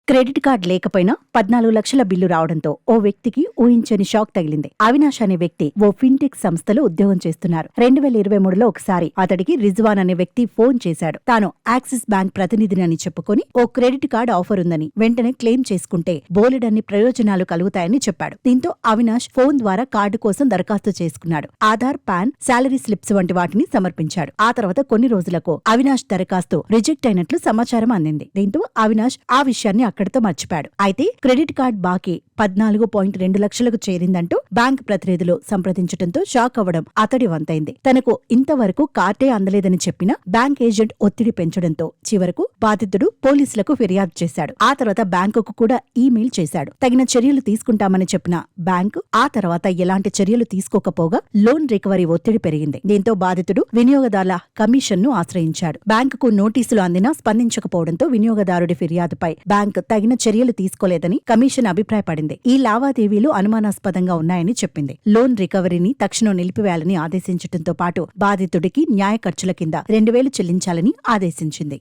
Credit card లేకపోయినా 14 లక్షల bill రావడంతో ఓ వ్యక్తికి ఊహించని షాక్ తగిలింది. అవినాష్ అనే వ్యక్తి ఓ ఫిన్టెక్ సంస్థలో ఉద్యోగం చేస్తున్నారు. 2023లో ఒకసారి అతడికి రిజ్వాన్ అనే వ్యక్తి ఫోన్ చేశాడు. తాను యాక్సిస్ బ్యాంక్ ప్రతినిధిని అని చెప్పుకొని ఓ క్రెడిట్ కార్డ్ ఆఫర్ ఉందని వెంటనే క్లెయిమ్ చేసుకుంటే బోలెడన్ని ప్రయోజనాలు కలుగుతాయని చెప్పాడు. దీంతో అవినాష్ ఫోన్ ద్వారా కార్డు కోసం దరఖాస్తు చేసుకున్నాడు. ఆధార్, పాన్, శాలరీ స్లిప్స్ వంటి వాటిని సమర్పించాడు. ఆ తర్వాత కొన్ని రోజులకు అవినాష్ దరఖాస్తు రిజెక్ట్ అయినట్లు సమాచారం అందింది. దీంతో అవినాష్ ఆ విషయాన్ని అక్కడితో మర్చిపాడు. అయితే క్రెడిట్ కార్డ్ బాకీ 14.2 లక్షలకు చేరిందంటూ బ్యాంక్ ప్రతినిధులు సంప్రదించడంతో షాక్ అవ్వడం అతడి వంతైంది. తనకు ఇంతవరకు కార్డే అందలేదని చెప్పిన బ్యాంక్ ఏజెంట్ ఒత్తిడి పెంచడంతో చివరకు బాధితుడు పోలీసులకు ఫిర్యాదు చేశాడు. ఆ తర్వాత బ్యాంకుకు కూడా ఈమెయిల్ చేశాడు. తగిన చర్యలు తీసుకుంటామని చెప్పిన బ్యాంకు ఆ తర్వాత ఎలాంటి చర్యలు తీసుకోకపోగా లోన్ రికవరీ ఒత్తిడి పెరిగింది. దీంతో బాధితుడు వినియోగదారుల కమిషన్ ను ఆశ్రయించాడు. బ్యాంకుకు నోటీసులు అందినా స్పందించకపోవడంతో వినియోగదారుడి ఫిర్యాదుపై బ్యాంకు తగిన చర్యలు తీసుకోలేదని కమిషన్ అభిప్రాయపడింది. ఈ లావాదేవీలు అనుమానాస్పదంగా ఉన్నాయని చెప్పింది. లోన్ రికవరీని తక్షణం నిలిపివేయాలని ఆదేశించడంతో పాటు బాధితుడికి న్యాయ ఖర్చుల కింద 2,000 చెల్లించాలని ఆదేశించింది.